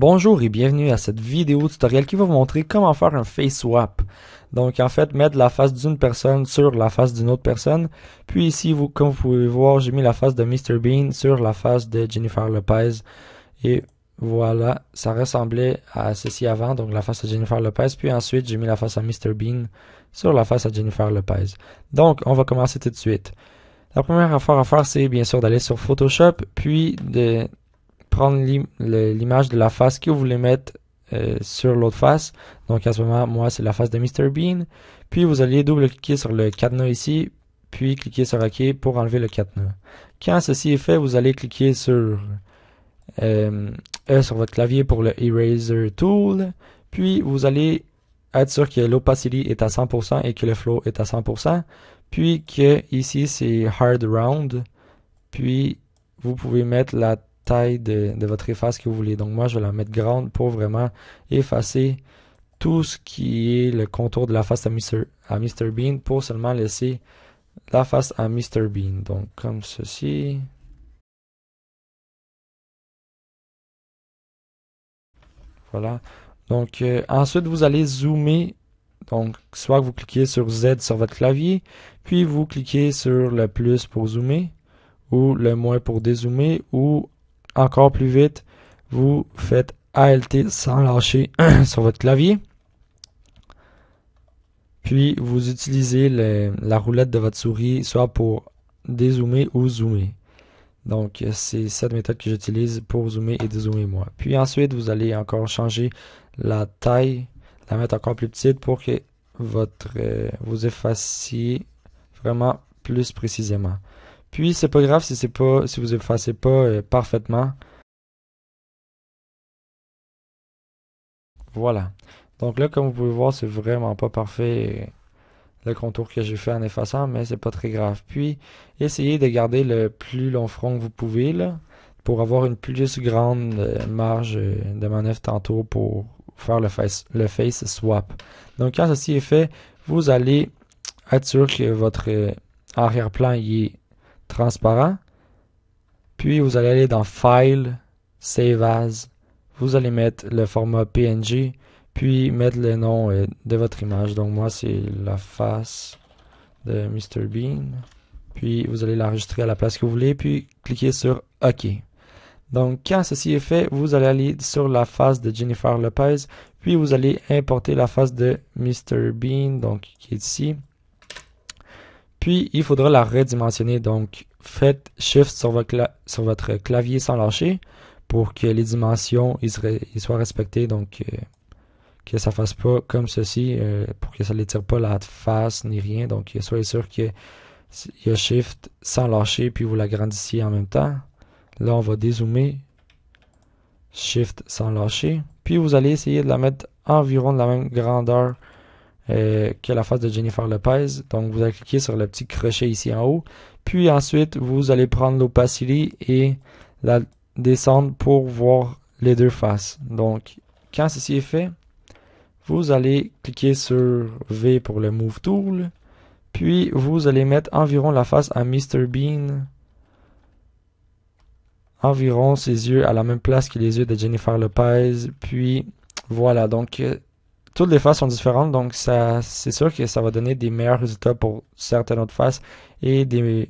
Bonjour et bienvenue à cette vidéo tutoriel qui va vous montrer comment faire un face swap. Donc en fait, mettre la face d'une personne sur la face d'une autre personne. Puis ici, comme vous pouvez voir, j'ai mis la face de Mr. Bean sur la face de Jennifer Lopez. Et voilà, ça ressemblait à ceci avant, donc la face de Jennifer Lopez. Puis ensuite, j'ai mis la face à Mr. Bean sur la face à Jennifer Lopez. Donc, on va commencer tout de suite. La première affaire à faire, c'est bien sûr d'aller sur Photoshop, puis de prendre l'image de la face que vous voulez mettre sur l'autre face. Donc à ce moment, moi, c'est la face de Mr. Bean. Puis vous allez double-cliquer sur le cadenas ici, puis cliquer sur OK pour enlever le cadenas. Quand ceci est fait, vous allez cliquer sur E sur votre clavier pour le Eraser Tool. Puis vous allez être sûr que l'opacity est à 100% et que le flow est à 100%. Puis que ici, c'est Hard Round. Puis vous pouvez mettre la taille de votre efface que vous voulez. Donc moi, je vais la mettre grande pour vraiment effacer tout ce qui est le contour de la face à Mr. Bean pour seulement laisser la face à Mr. Bean. Donc comme ceci. Voilà. Donc ensuite, vous allez zoomer. Donc soit que vous cliquez sur Z sur votre clavier, puis vous cliquez sur le plus pour zoomer, ou le moins pour dézoomer, ou encore plus vite, vous faites ALT sans lâcher sur votre clavier. Puis vous utilisez la roulette de votre souris soit pour dézoomer ou zoomer. Donc c'est cette méthode que j'utilise pour zoomer et dézoomer moi. Puis ensuite, vous allez encore changer la taille, la mettre encore plus petite pour que vous effaciez vraiment plus précisément. Puis c'est pas grave si vous effacez pas parfaitement. Voilà. Donc là, comme vous pouvez voir, c'est vraiment pas parfait le contour que j'ai fait en effaçant, mais c'est pas très grave. Puis, essayez de garder le plus long front que vous pouvez là, pour avoir une plus grande marge de manœuvre tantôt pour faire le face swap. Donc quand ceci est fait, vous allez être sûr que votre arrière-plan y est transparent. Puis vous allez aller dans File, Save As. Vous allez mettre le format PNG, puis mettre le nom de votre image. Donc moi, c'est la face de Mr. Bean. Puis vous allez l'enregistrer à la place que vous voulez, puis cliquez sur OK. Donc quand ceci est fait, vous allez aller sur la face de Jennifer Lopez, puis vous allez importer la face de Mr. Bean, donc qui est ici. Puis il faudra la redimensionner. Donc faites Shift sur votre clavier sans lâcher pour que les dimensions ils soient respectées. Donc que ça fasse pas comme ceci, pour que ça n'étire pas la face ni rien. Donc soyez sûr qu'il y a Shift sans lâcher, puis vous l'agrandissiez en même temps. Là, on va dézoomer. Shift sans lâcher. Puis vous allez essayer de la mettre environ de la même grandeur que la face de Jennifer Lopez. Donc vous allez cliquer sur le petit crochet ici en haut. Puis ensuite, vous allez prendre l'opacity et la descendre pour voir les deux faces. Donc, quand ceci est fait, vous allez cliquer sur V pour le Move Tool. Puis vous allez mettre environ la face à Mr. Bean. Environ ses yeux à la même place que les yeux de Jennifer Lopez. Puis voilà, donc toutes les faces sont différentes, donc c'est sûr que ça va donner des meilleurs résultats pour certaines autres faces et des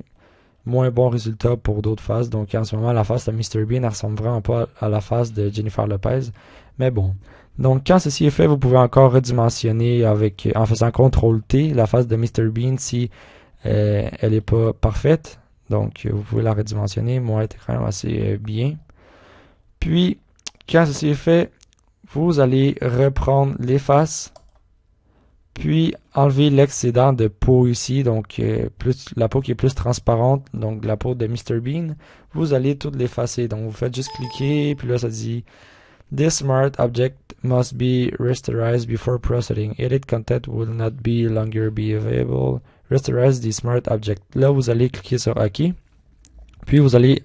moins bons résultats pour d'autres faces. Donc en ce moment, la face de Mr. Bean ne ressemble vraiment pas à la face de Jennifer Lopez. Mais bon. Donc quand ceci est fait, vous pouvez encore redimensionner en faisant CTRL-T la face de Mr. Bean si elle n'est pas parfaite. Donc vous pouvez la redimensionner. Moi, elle était quand même assez bien. Puis quand ceci est fait, vous allez reprendre les faces, puis enlever l'excédent de peau ici, donc la peau qui est plus transparente, donc la peau de Mr. Bean, vous allez toutes l'effacer. Donc vous faites juste cliquer, puis là ça dit This smart object must be rasterized before processing. Edit content will not be longer be available. Rasterize the smart object. Là vous allez cliquer sur OK, puis vous allez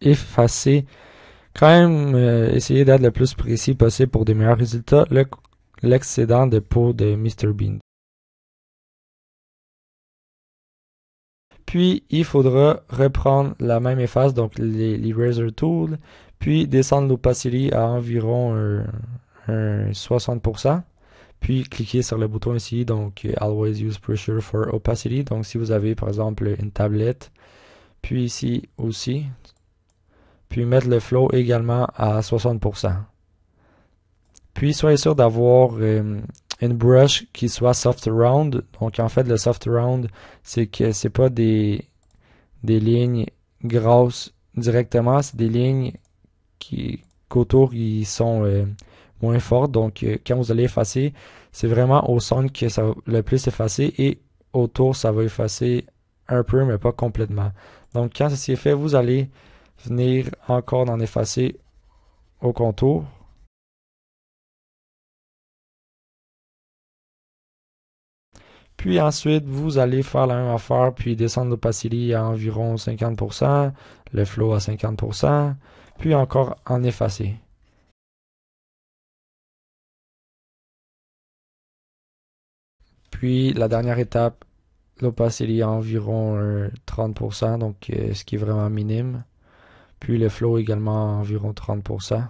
effacer. Quand même, essayer d'être le plus précis possible pour des meilleurs résultats, l'excédent de peau de Mr. Bean. Puis, il faudra reprendre la même efface, donc l'Eraser Tool, puis descendre l'opacity à environ un 60%, puis cliquez sur le bouton ici, donc Always use pressure for opacity. Donc si vous avez par exemple une tablette, puis ici aussi, puis mettre le flow également à 60%. Puis soyez sûr d'avoir une brush qui soit soft round. Donc en fait le soft round, c'est que c'est pas des lignes grosses directement, c'est des lignes qu'autour ils sont moins fortes. Donc quand vous allez effacer, c'est vraiment au centre que ça va le plus effacer et autour ça va effacer un peu mais pas complètement. Donc quand ceci est fait, vous allez venir encore en effacer au contour. Puis ensuite, vous allez faire la même affaire, puis descendre l'opacity à environ 50%, le flow à 50%, puis encore en effacer. Puis la dernière étape, l'opacity à environ 30%, donc ce qui est vraiment minime. Puis le flow également à environ 30%. Là,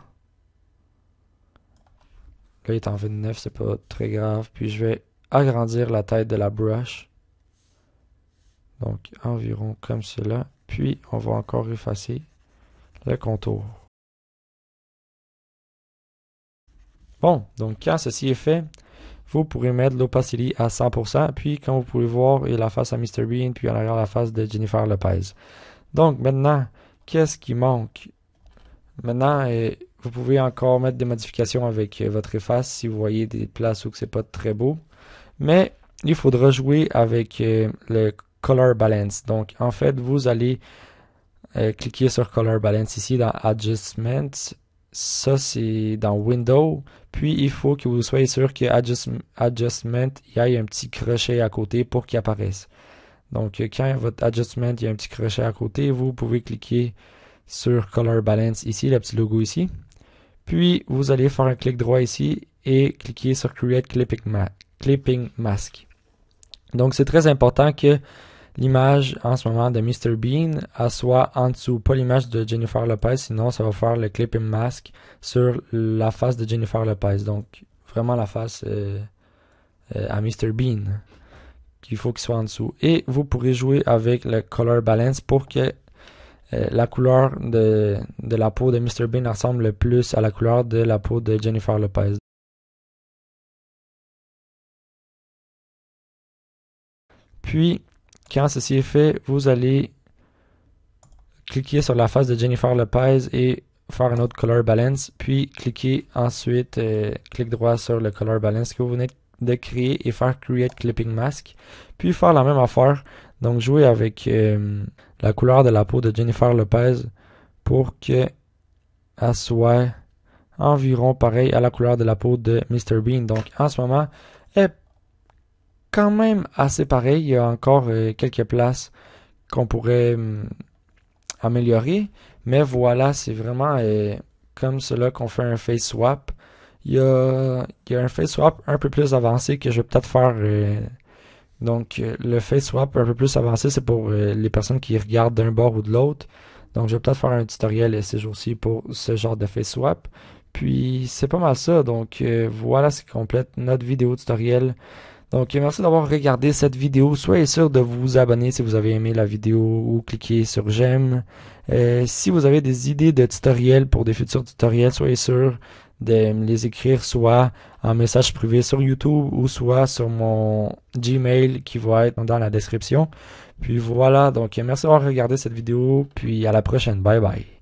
il est en 29, c'est pas très grave. Puis je vais agrandir la tête de la brush. Donc environ comme cela. Puis on va encore effacer le contour. Bon, donc quand ceci est fait, vous pourrez mettre l'opacity à 100%, puis comme vous pouvez voir, il y a la face à Mr. Bean, puis en arrière la face de Jennifer Lopez. Donc maintenant, qu'est-ce qui manque? Maintenant, vous pouvez encore mettre des modifications avec votre efface si vous voyez des places où c'est pas très beau. Mais il faudra jouer avec le Color Balance. Donc en fait, vous allez cliquer sur Color Balance ici dans Adjustments. Ça, c'est dans Window. Puis, il faut que vous soyez sûr que Adjustment, il y ait un petit crochet à côté pour qu'il apparaisse. Donc, quand votre Adjustment, il y a un petit crochet à côté, vous pouvez cliquer sur Color Balance ici, le petit logo ici. Puis, vous allez faire un clic droit ici et cliquer sur Create Clipping Mask. Donc, c'est très important que l'image en ce moment de Mr. Bean soit en dessous, pas l'image de Jennifer Lopez, sinon ça va faire le clipping mask sur la face de Jennifer Lopez. Donc vraiment la face à Mr. Bean qu'il faut qu'il soit en dessous. Et vous pourrez jouer avec le color balance pour que la couleur de la peau de Mr. Bean ressemble le plus à la couleur de la peau de Jennifer Lopez. Puis quand ceci est fait, vous allez cliquer sur la face de Jennifer Lopez et faire un autre color balance, puis cliquez ensuite, clic droit sur le color balance que vous venez de créer et faire Create Clipping Mask, puis faire la même affaire, donc jouer avec la couleur de la peau de Jennifer Lopez pour que elle soit environ pareil à la couleur de la peau de Mr. Bean. Donc en ce moment, elle est quand même assez pareil. Il y a encore quelques places qu'on pourrait améliorer, mais voilà, c'est vraiment comme cela qu'on fait un face swap. Il y a un face swap un peu plus avancé que je vais peut-être faire. Donc, le face swap un peu plus avancé, c'est pour les personnes qui regardent d'un bord ou de l'autre. Donc, je vais peut-être faire un tutoriel ces jours-ci pour ce genre de face swap. Puis, c'est pas mal ça. Donc, voilà, c'est complète notre vidéo tutoriel. Donc, merci d'avoir regardé cette vidéo. Soyez sûr de vous abonner si vous avez aimé la vidéo ou cliquez sur j'aime. Si vous avez des idées de tutoriels pour des futurs tutoriels, soyez sûr de me les écrire soit en message privé sur YouTube ou soit sur mon Gmail qui va être dans la description. Puis voilà, donc merci d'avoir regardé cette vidéo. Puis à la prochaine. Bye bye.